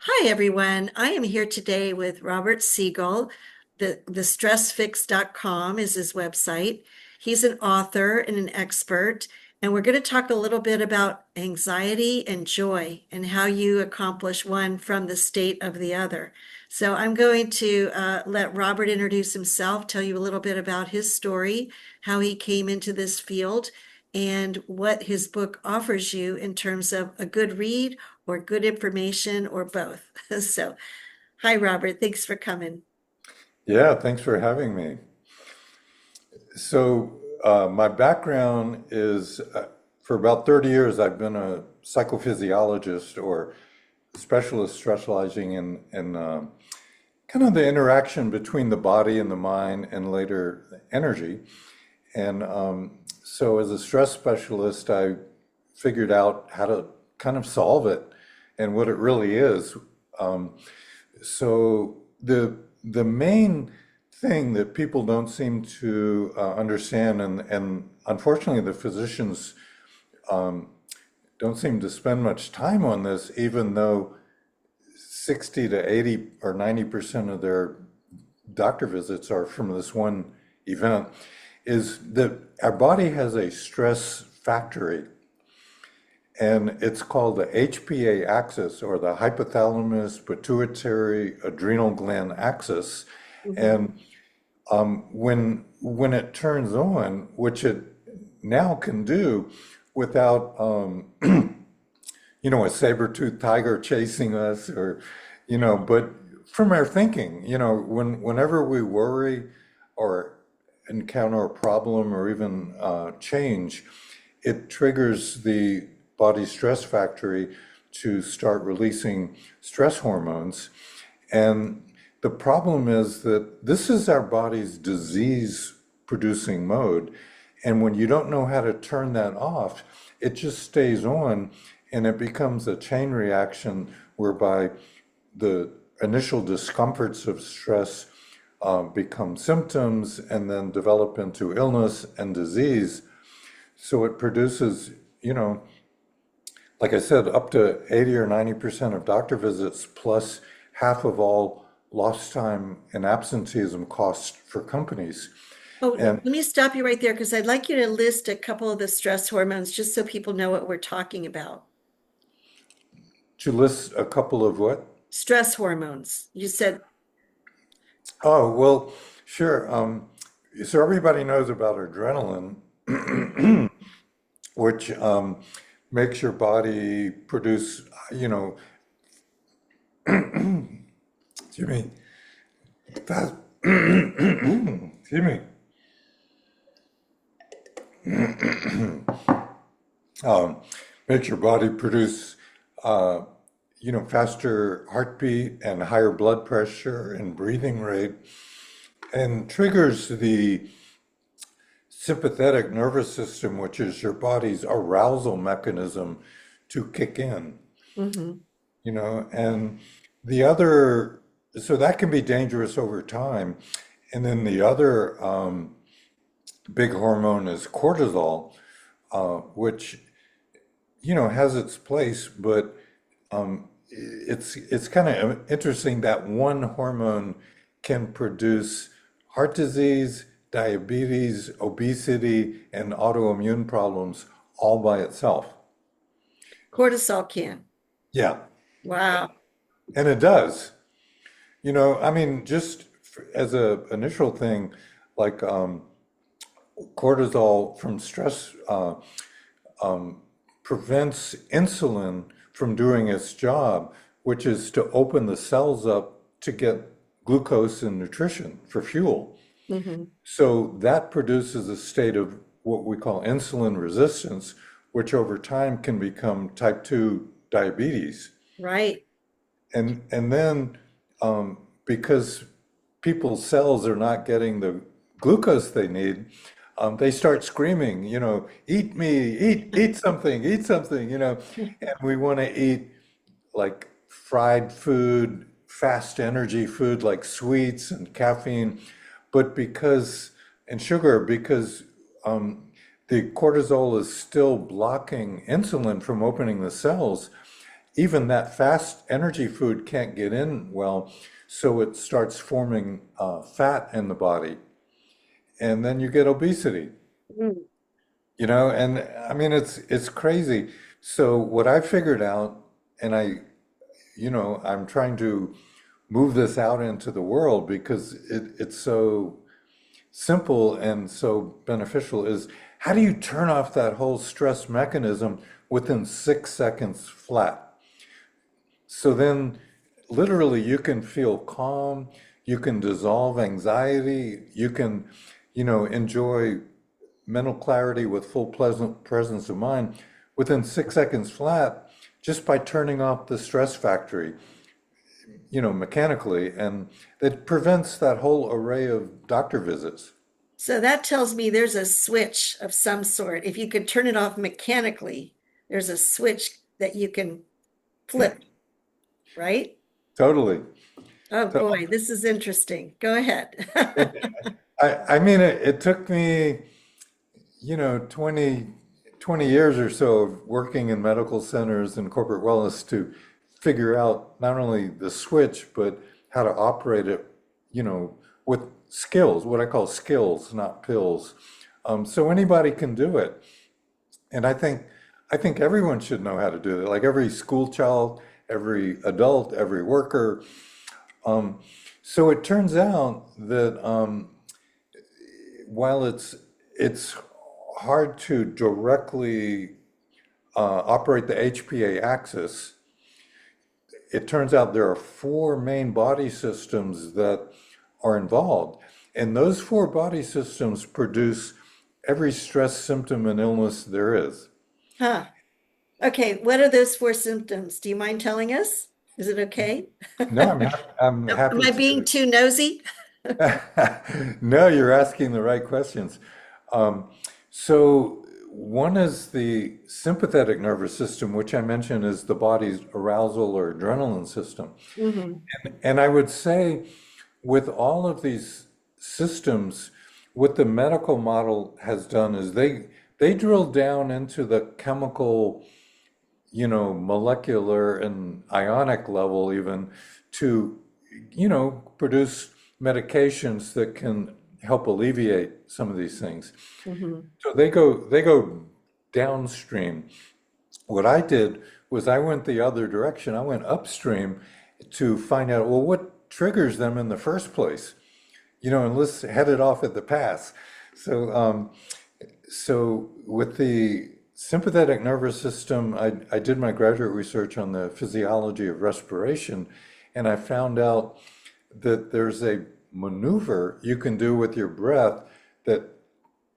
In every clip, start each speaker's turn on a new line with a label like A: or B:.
A: Hi, everyone. I am here today with Robert Siegel. The stressfix.com is his website. He's an author and an expert, and we're going to talk a little bit about anxiety and joy and how you accomplish one from the state of the other. So I'm going to let Robert introduce himself, tell you a little bit about his story, how he came into this field, and what his book offers you in terms of a good read or good information or both. So, hi, Robert. Thanks for coming.
B: Yeah, thanks for having me. My background is for about 30 years, I've been a psychophysiologist or specialist specializing in kind of the interaction between the body and the mind and later energy. And as a stress specialist, I figured out how to kind of solve it and what it really is. Um, so the main thing that people don't seem to understand, and unfortunately the physicians um, don't seem to spend much time on this, even though 60 to 80 or 90% of their doctor visits are from this one event, is that our body has a stress factory, and it's called the HPA axis, or the hypothalamus pituitary adrenal gland axis.
A: Mhm.
B: And when it turns on, which it now can do without a saber-toothed tiger chasing us, but from our thinking, whenever we worry or encounter a problem or even change, it triggers the body stress factory to start releasing stress hormones. And the problem is that this is our body's disease producing mode. And when you don't know how to turn that off, it just stays on and it becomes a chain reaction whereby the initial discomforts of stress become symptoms and then develop into illness and disease. So it produces, you know, like I said, up to 80 or 90% of doctor visits, plus half of all lost time and absenteeism costs for companies.
A: Oh, let
B: And
A: me stop you right there because I'd like you to list a couple of the stress hormones just so people know what we're talking about.
B: to list a couple of what?
A: Stress hormones. You said,
B: Oh, well, sure. So everybody knows about adrenaline, which makes your body produce, you know, excuse me, that, excuse me, um, makes your body produce, uh, faster heartbeat and higher blood pressure and breathing rate, and triggers the sympathetic nervous system, which is your body's arousal mechanism, to kick in,
A: mhm.
B: and the other, so that can be dangerous over time. And then the other big hormone is cortisol, which, has its place, but it's kind of interesting that one hormone can produce heart disease, diabetes, obesity, and autoimmune problems all by itself.
A: Cortisol can.
B: Yeah,
A: Wow.
B: and it does. I mean, just as a initial thing, like cortisol from stress prevents insulin from doing its job, which is to open the cells up to get glucose and nutrition for fuel.
A: Mhm.
B: So that produces a state of what we call insulin resistance, which over time can become type 2 diabetes.
A: Right.
B: And then because people's cells are not getting the glucose they need, they start screaming, eat me, eat something, and we want to eat like fried food, fast energy food like sweets and caffeine, but and sugar, because the cortisol is still blocking insulin from opening the cells, even that fast energy food can't get in well, so it starts forming fat in the body, and then you get obesity.
A: Mm.
B: And I mean it's crazy. So what I figured out, and I'm trying to move this out into the world because it's so simple and so beneficial, is how do you turn off that whole stress mechanism within 6 seconds flat? So then literally you can feel calm, you can dissolve anxiety, you can, enjoy mental clarity with full pleasant presence of mind within 6 seconds flat, just by turning off the stress factory, mechanically. And it prevents that whole array of doctor visits.
A: So that tells me there's a switch of some sort. If you could turn it off mechanically, there's a switch that you can flip, right?
B: Totally.
A: Oh
B: So
A: boy, this is interesting. Go ahead.
B: I mean, it took me, 20 years or so of working in medical centers and corporate wellness to figure out not only the switch, but how to operate it, with skills, what I call skills, not pills. So anybody can do it. And I think everyone should know how to do it. Like every school child, every adult, every worker. Um, so it turns out that while it's hard to directly operate the HPA axis, it turns out there are four main body systems that are involved. And those four body systems produce every stress symptom and illness there is.
A: Huh. Okay, what are those four symptoms? Do you mind telling us? Is it okay?
B: No, I'm
A: Am
B: happy
A: I being
B: to.
A: too nosy?
B: No, you're asking the right questions. Um, so one is the sympathetic nervous system, which I mentioned is the body's arousal or adrenaline system.
A: Hmm.
B: And I would say with all of these systems, what the medical model has done is they drill down into the chemical, molecular and ionic level even to, produce medications that can help alleviate some of these things.
A: Hmm.
B: So they go downstream. What I did was I went the other direction. I went upstream to find out, well, what triggers them in the first place? And let's head it off at the pass. So, so with the sympathetic nervous system, I did my graduate research on the physiology of respiration, and I found out that there's a maneuver you can do with your breath that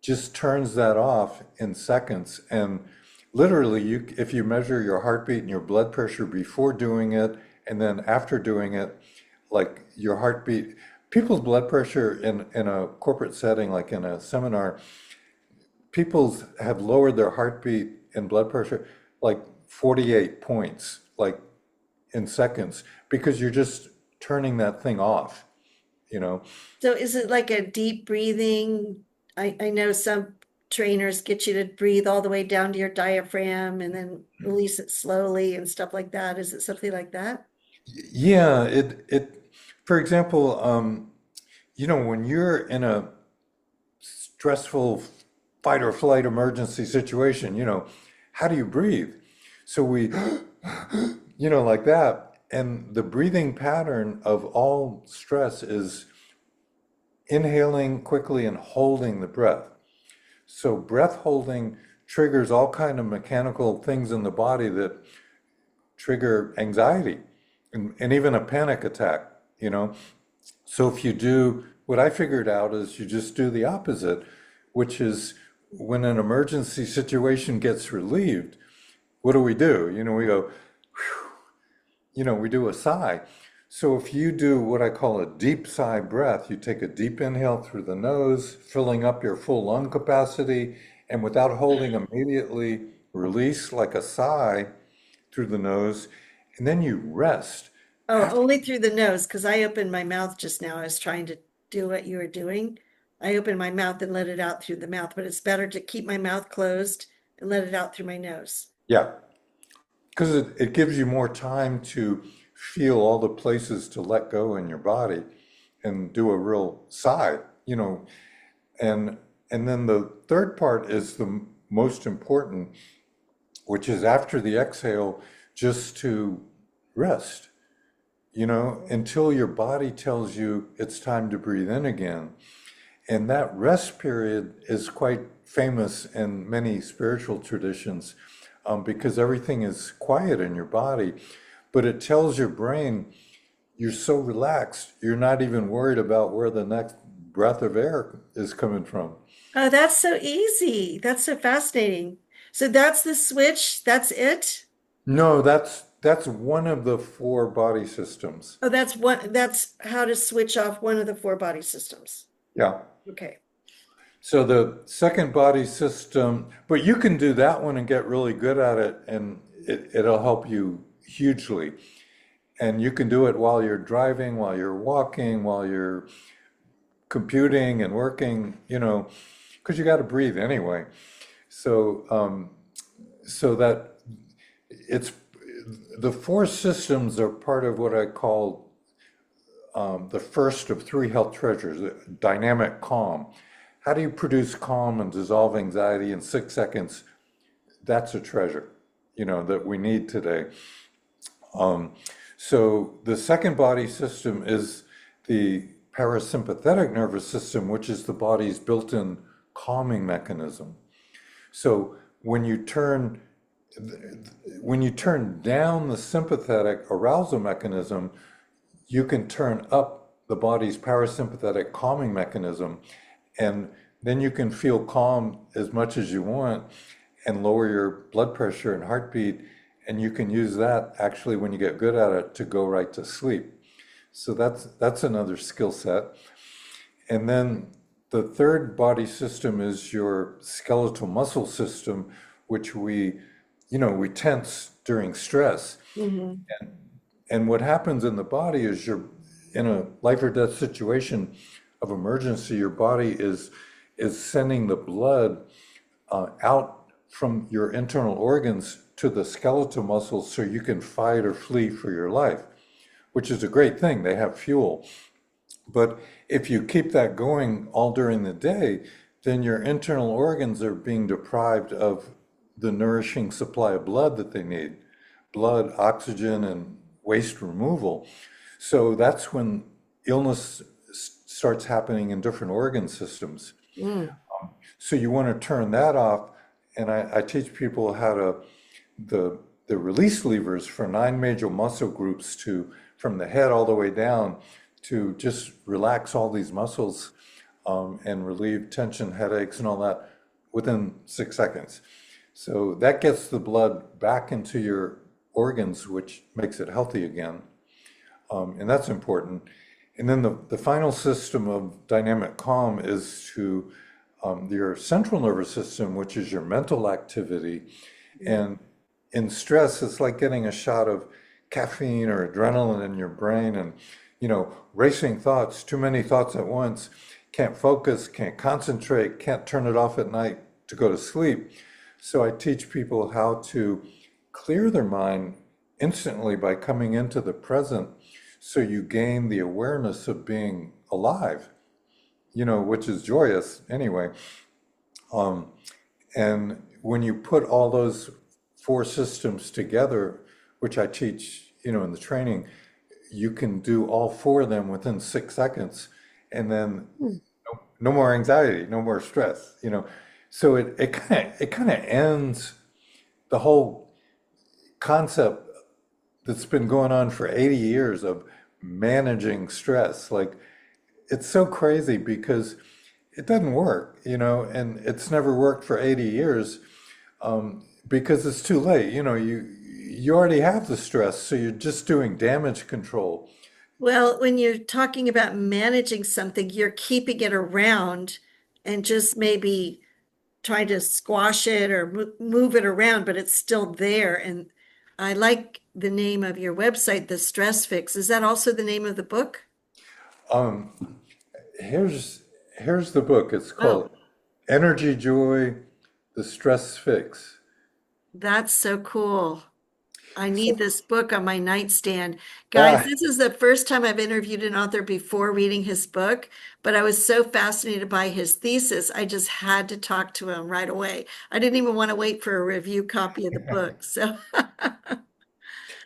B: just turns that off in seconds. And literally, if you measure your heartbeat and your blood pressure before doing it, and then after doing it, like your heartbeat, people's blood pressure in a corporate setting, like in a seminar, people have lowered their heartbeat and blood pressure like 48 points, like in seconds, because you're just turning that thing off, you know?
A: So is it like a deep breathing? I know some trainers get you to breathe all the way down to your diaphragm and then release it slowly and stuff like that. Is it something like that?
B: Yeah, for example, when you're in a stressful fight or flight emergency situation, how do you breathe? So we, like that. And the breathing pattern of all stress is inhaling quickly and holding the breath. So breath holding triggers all kind of mechanical things in the body that trigger anxiety and even a panic attack, you know. So if you do, what I figured out is you just do the opposite, which is when an emergency situation gets relieved, what do? We go, we do a sigh. So if you do what I call a deep sigh breath, you take a deep inhale through the nose, filling up your full lung capacity, and without holding, immediately release like a sigh through the nose, and then you rest.
A: Oh,
B: After,
A: only through the nose, because I opened my mouth just now. I was trying to do what you were doing. I opened my mouth and let it out through the mouth, but it's better to keep my mouth closed and let it out through my nose.
B: yeah, because it gives you more time to feel all the places to let go in your body and do a real sigh, and and then the third part is the most important, which is after the exhale, just to rest, until your body tells you it's time to breathe in again. And that rest period is quite famous in many spiritual traditions, because everything is quiet in your body, but it tells your brain you're so relaxed, you're not even worried about where the next breath of air is coming from.
A: Oh, that's so easy. That's so fascinating. So that's the switch. That's it.
B: No, that's one of the four body systems.
A: Oh, that's how to switch off one of the four body systems.
B: Yeah.
A: Okay.
B: So the second body system, but you can do that one and get really good at it, and it'll help you hugely. And you can do it while you're driving, while you're walking, while you're computing and working, because you got to breathe anyway. So, so that it's the four systems are part of what I call the first of three health treasures, dynamic calm. How do you produce calm and dissolve anxiety in 6 seconds? That's a treasure, that we need today. Um, so the second body system is the parasympathetic nervous system, which is the body's built-in calming mechanism. So when you turn down the sympathetic arousal mechanism, you can turn up the body's parasympathetic calming mechanism, and then you can feel calm as much as you want and lower your blood pressure and heartbeat. And you can use that actually when you get good at it to go right to sleep. So that's another skill set. And then the third body system is your skeletal muscle system, which we tense during stress.
A: Hmm.
B: And what happens in the body is you're in a life or death situation of emergency, your body is sending the blood out from your internal organs to the skeletal muscles so you can fight or flee for your life, which is a great thing. They have fuel. But if you keep that going all during the day, then your internal organs are being deprived of the nourishing supply of blood that they need, blood, oxygen, and waste removal. So that's when illness starts happening in different organ systems.
A: Mm.
B: So you want to turn that off, and I teach people how to the release levers for 9 major muscle groups to from the head all the way down to just relax all these muscles, and relieve tension, headaches, and all that within 6 seconds. So that gets the blood back into your organs, which makes it healthy again, and that's important. And then the final system of dynamic calm is to your central nervous system, which is your mental activity. And in stress, it's like getting a shot of caffeine or adrenaline in your brain, and racing thoughts, too many thoughts at once, can't focus, can't concentrate, can't turn it off at night to go to sleep. So I teach people how to clear their mind instantly by coming into the present, so you gain the awareness of being alive, which is joyous anyway. Um, and when you put all those four systems together, which I teach, in the training, you can do all four of them within 6 seconds, and then no more anxiety, no more stress. So it kind of ends the whole concept that's been going on for 80 years of managing stress. Like, it's so crazy because it doesn't work, and it's never worked for 80 years, because it's too late. You already have the stress, so you're just doing damage control.
A: Well, when you're talking about managing something, you're keeping it around and just maybe trying to squash it or move it around, but it's still there. And I like the name of your website, The Stress Fix. Is that also the name of the book?
B: Um, here's the book. It's
A: Oh,
B: called Energy Joy, The Stress Fix.
A: that's so cool. I need
B: So,
A: this book on my nightstand. Guys,
B: ah,
A: this is the first time I've interviewed an author before reading his book, but I was so fascinated by his thesis, I just had to talk to him right away. I didn't even want to wait for a review copy of the book. So,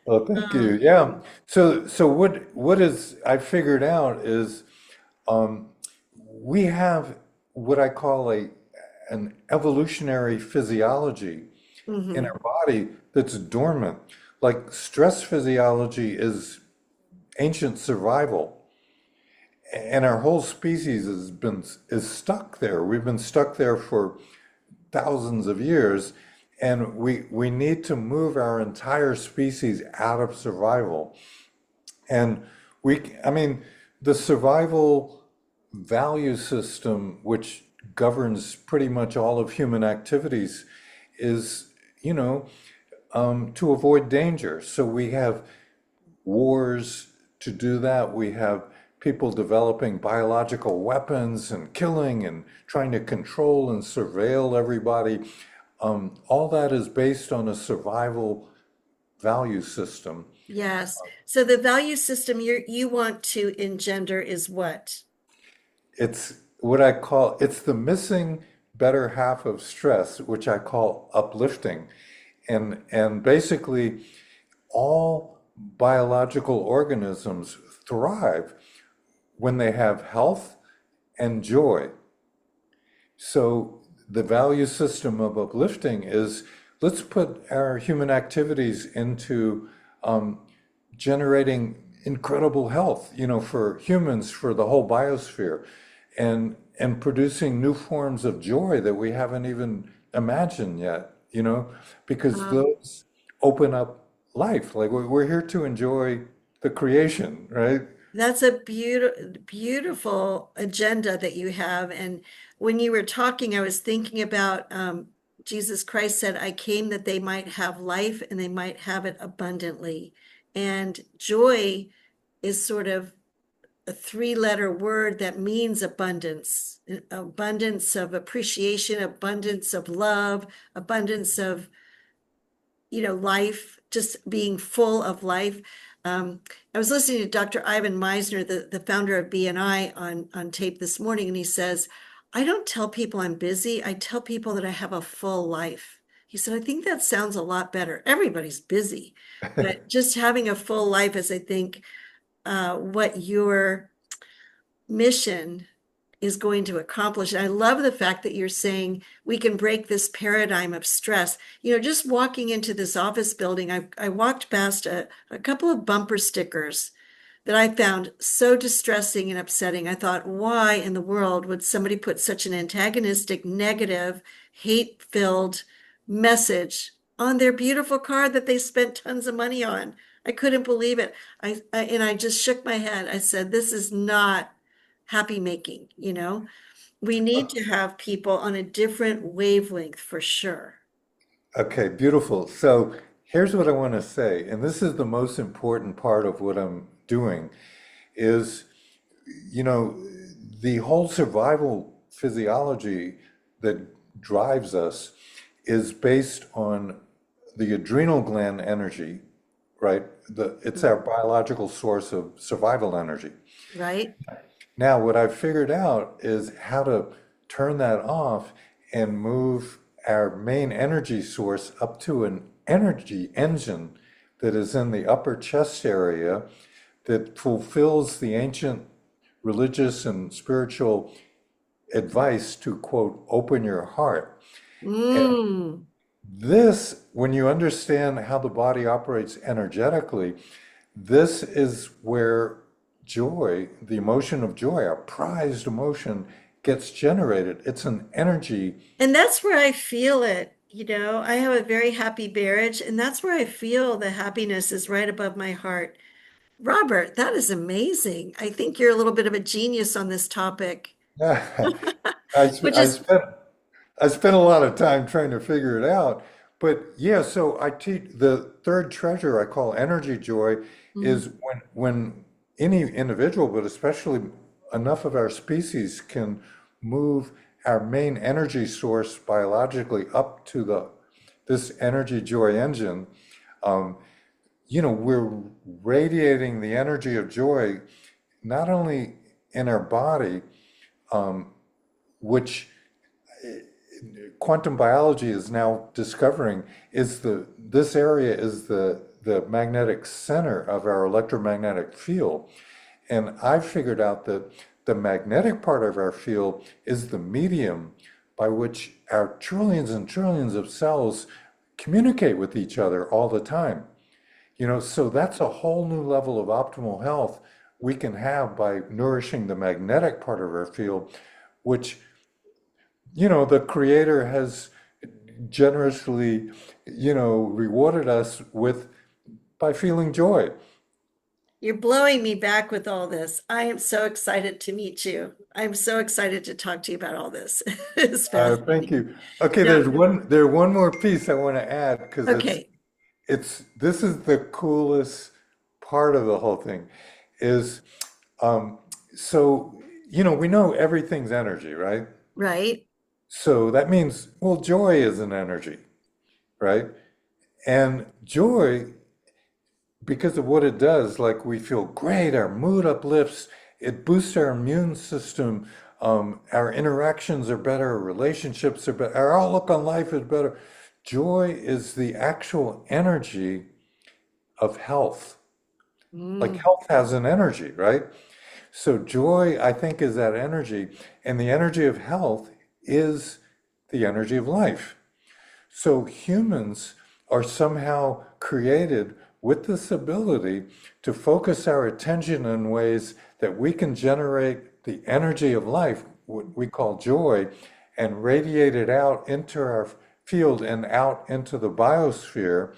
B: well, thank
A: uh,
B: you. Yeah. So what is I figured out is um, we have what I call an evolutionary physiology in
A: mhm.
B: our body that's dormant. Like stress physiology is ancient survival, and our whole species is stuck there. We've been stuck there for thousands of years, and we need to move our entire species out of survival. And I mean, the survival value system, which governs pretty much all of human activities, is, you know, to avoid danger. So we have wars to do that. We have people developing biological weapons and killing and trying to control and surveil everybody. All that is based on a survival value system.
A: Yes. So the value system you want to engender is what?
B: It's what I call, it's the missing better half of stress, which I call uplifting. And basically, all biological organisms thrive when they have health and joy. So the value system of uplifting is let's put our human activities into um, generating incredible health, for humans, for the whole biosphere, and producing new forms of joy that we haven't even imagined yet, because
A: Um,
B: those open up life. Like we're here to enjoy the creation, right?
A: That's a beautiful agenda that you have. And when you were talking, I was thinking about Jesus Christ said, I came that they might have life and they might have it abundantly. And joy is sort of a three-letter word that means abundance, abundance of appreciation, abundance of love, abundance of life, just being full of life. I was listening to Dr. Ivan Meisner, the founder of BNI, on tape this morning, and he says, I don't tell people I'm busy. I tell people that I have a full life. He said, I think that sounds a lot better. Everybody's busy, but just having a full life is, I think, what your mission is going to accomplish. And I love the fact that you're saying we can break this paradigm of stress. Just walking into this office building, I walked past a couple of bumper stickers that I found so distressing and upsetting. I thought, why in the world would somebody put such an antagonistic, negative, hate-filled message on their beautiful car that they spent tons of money on? I couldn't believe it. And I just shook my head. I said, this is not happy making. We need to have people on a different wavelength for sure.
B: Okay, beautiful. So here's what I want to say, and this is the most important part of what I'm doing, is, you know, the whole survival physiology that drives us is based on the adrenal gland energy, right? It's our biological source of survival energy.
A: Right?
B: Now, what I've figured out is how to turn that off and move our main energy source up to an energy engine that is in the upper chest area that fulfills the ancient religious and spiritual advice to, quote, open your heart. And
A: Mm.
B: this, when you understand how the body operates energetically, this is where joy, the emotion of joy, our prized emotion, gets generated. It's an energy.
A: And that's where I feel it. I have a very happy marriage, and that's where I feel the happiness is right above my heart. Robert, that is amazing. I think you're a little bit of a genius on this topic, which
B: I
A: is,
B: spent a lot of time trying to figure it out. But yeah, so I teach the third treasure I call energy joy
A: mm,
B: is when any individual, but especially enough of our species can move our main energy source biologically up to this energy joy engine. we're radiating the energy of joy not only in our body, um, which quantum biology is now discovering is this area is the magnetic center of our electromagnetic field. And I've figured out that the magnetic part of our field is the medium by which our trillions and trillions of cells communicate with each other all the time. So that's a whole new level of optimal health we can have by nourishing the magnetic part of our field, which, the Creator has generously, rewarded us with by feeling joy.
A: You're blowing me back with all this. I am so excited to meet you. I'm so excited to talk to you about all this. It's
B: Thank
A: fascinating.
B: you. Okay,
A: Now,
B: there's one more piece I want to add because
A: okay,
B: this is the coolest part of the whole thing is um, so we know everything's energy, right?
A: right.
B: So that means, well, joy is an energy, right? And joy, because of what it does, like we feel great, our mood uplifts, it boosts our immune system, our interactions are better, our relationships are better, our outlook on life is better. Joy is the actual energy of health. Like
A: Mm.
B: health has an energy, right? So joy, I think, is that energy, and the energy of health is the energy of life. So humans are somehow created with this ability to focus our attention in ways that we can generate the energy of life, what we call joy, and radiate it out into our field and out into the biosphere.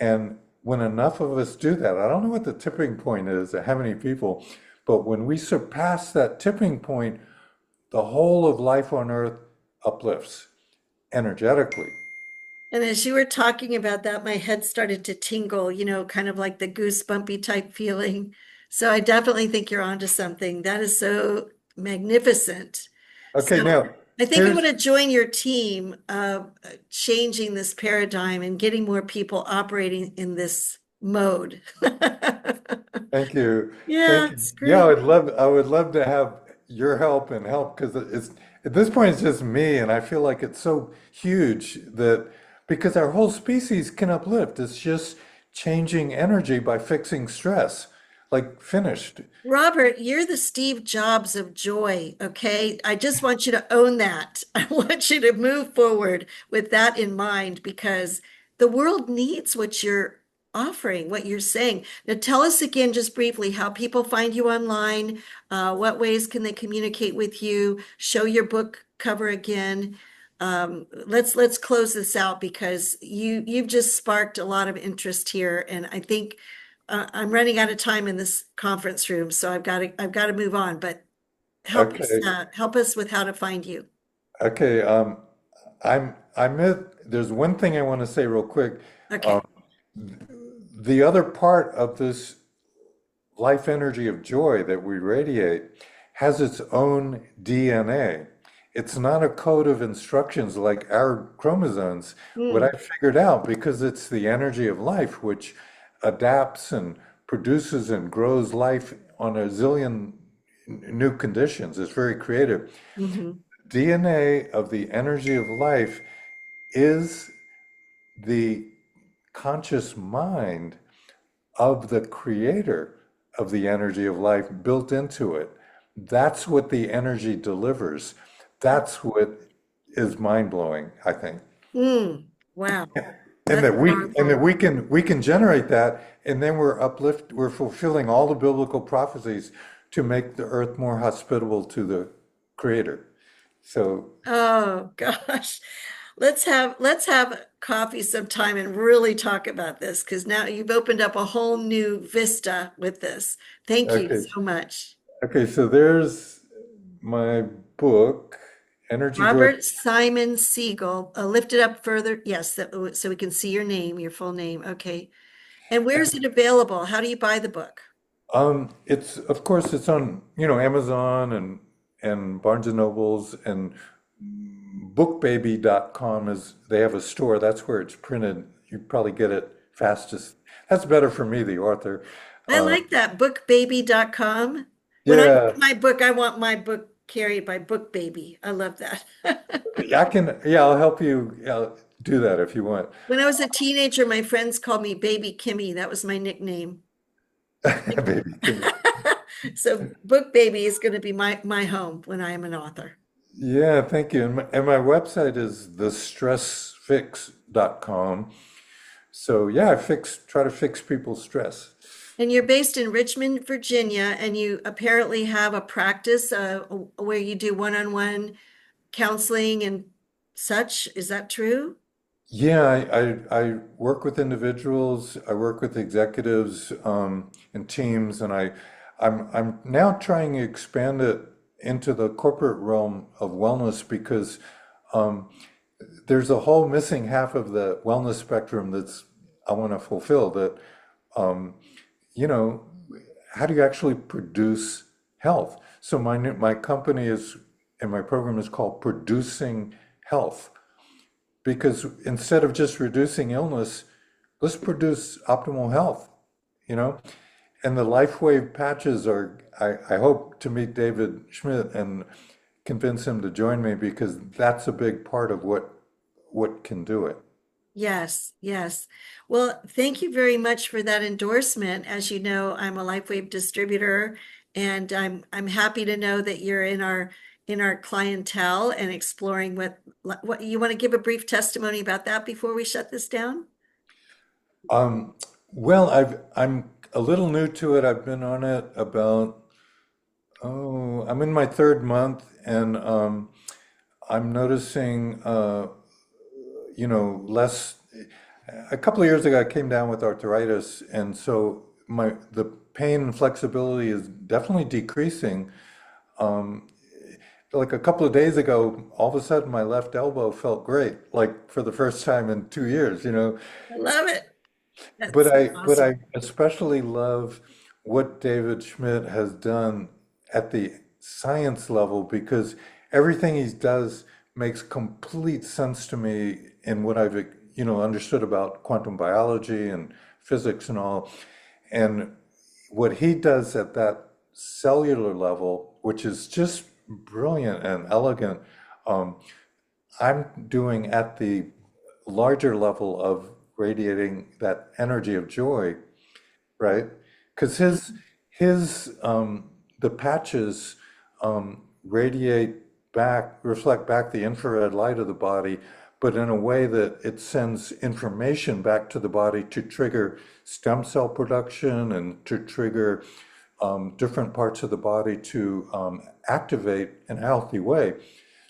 B: And when enough of us do that, I don't know what the tipping point is or how many people, but when we surpass that tipping point, the whole of life on earth uplifts energetically.
A: And as you were talking about that, my head started to tingle, kind of like the goosebumpy type feeling. So I definitely think you're onto something. That is so magnificent.
B: Okay,
A: So
B: now
A: I think I want
B: here's,
A: to join your team of changing this paradigm and getting more people operating in this mode.
B: thank you,
A: Yeah,
B: thank you.
A: it's
B: Yeah,
A: great.
B: I would love to have your help and help because it's at this point it's just me, and I feel like it's so huge that because our whole species can uplift. It's just changing energy by fixing stress, like finished.
A: Robert, you're the Steve Jobs of joy, okay? I just want you to own that. I want you to move forward with that in mind because the world needs what you're offering, what you're saying. Now, tell us again, just briefly, how people find you online, what ways can they communicate with you? Show your book cover again. Let's close this out because you've just sparked a lot of interest here, and I think I'm running out of time in this conference room, so I've got to move on. But
B: Okay,
A: help us with how to find you.
B: okay. There's one thing I want to say real quick.
A: Okay.
B: The other part of this life energy of joy that we radiate has its own DNA. It's not a code of instructions like our chromosomes. What I
A: Hmm.
B: figured out, because it's the energy of life which adapts and produces and grows life on a zillion new conditions, it's very creative.
A: Hmm.
B: DNA of the energy of life is the conscious mind of the creator of the energy of life built into it. That's what the energy delivers. That's what is mind blowing, I think.
A: Hmm. Wow.
B: And
A: That's
B: that
A: powerful.
B: we can generate that, and then we're fulfilling all the biblical prophecies to make the earth more hospitable to the creator. So
A: Oh gosh. Let's have coffee sometime and really talk about this because now you've opened up a whole new vista with this. Thank you
B: okay.
A: so much.
B: Okay, so there's my book, Energy Joy.
A: Robert Simon Siegel, lift it up further. Yes, so we can see your name, your full name. Okay. And where is it available? How do you buy the book?
B: It's of course it's on, Amazon and Barnes and Nobles and bookbaby.com is they have a store. That's where it's printed. You probably get it fastest. That's better for me, the author.
A: I
B: Um,
A: like that. Bookbaby.com. When I
B: yeah,
A: get my book, I want my book carried by Bookbaby. I love that.
B: I can. Yeah, I'll help you do that if you want.
A: When I was a teenager, my friends called me Baby Kimmy. That was my nickname.
B: Baby, give me.
A: So Bookbaby is going to be my home when I am an author.
B: Yeah, thank you. And my website is thestressfix.com. So yeah, try to fix people's stress.
A: And you're based in Richmond, Virginia, and you apparently have a practice where you do one-on-one counseling and such. Is that true?
B: Yeah, I work with individuals, I work with executives and teams, and I'm now trying to expand it into the corporate realm of wellness because um, there's a whole missing half of the wellness spectrum that's I want to fulfill that um, you know, how do you actually produce health? So my company is and my program is called Producing Health because instead of just reducing illness, let's produce optimal health, you know? And the LifeWave patches are, I hope to meet David Schmidt and convince him to join me because that's a big part of what can do it.
A: Yes, yes. Well, thank you very much for that endorsement. As you know, I'm a LifeWave distributor, and I'm happy to know that you're in our clientele and exploring what you want to give a brief testimony about that before we shut this down?
B: Um, well, I'm a little new to it. I've been on it about, oh, I'm in my third month and I'm noticing less. A couple of years ago, I came down with arthritis, and so the pain and flexibility is definitely decreasing. Um, like a couple of days ago, all of a sudden, my left elbow felt great, like for the first time in 2 years, you know.
A: I love it.
B: But
A: That's
B: I
A: awesome.
B: especially love what David Schmidt has done at the science level because everything he does makes complete sense to me in what I've understood about quantum biology and physics and all. And what he does at that cellular level, which is just brilliant and elegant, um, I'm doing at the larger level of radiating that energy of joy, right? Because his the patches radiate back, reflect back the infrared light of the body, but in a way that it sends information back to the body to trigger stem cell production and to trigger different parts of the body to activate in a healthy way.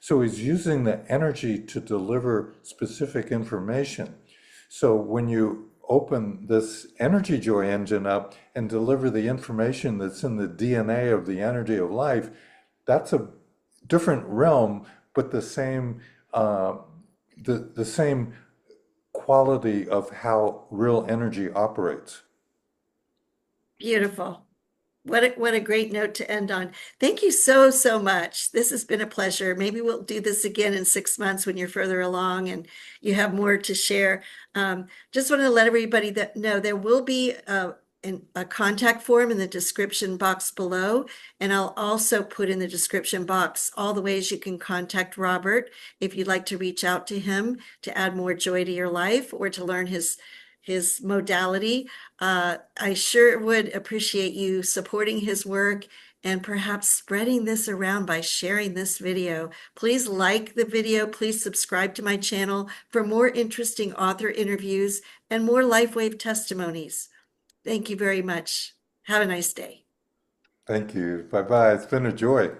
B: So he's using the energy to deliver specific information. So when you open this energy joy engine up and deliver the information that's in the DNA of the energy of life, that's a different realm, but uh, the same quality of how real energy operates.
A: Beautiful. What a great note to end on. Thank you so, so much. This has been a pleasure. Maybe we'll do this again in 6 months when you're further along and you have more to share. Just want to let everybody that know there will be a contact form in the description box below, and I'll also put in the description box all the ways you can contact Robert if you'd like to reach out to him to add more joy to your life or to learn his modality. I sure would appreciate you supporting his work and perhaps spreading this around by sharing this video. Please like the video. Please subscribe to my channel for more interesting author interviews and more LifeWave testimonies. Thank you very much. Have a nice day.
B: Thank you. Bye bye. It's been a joy.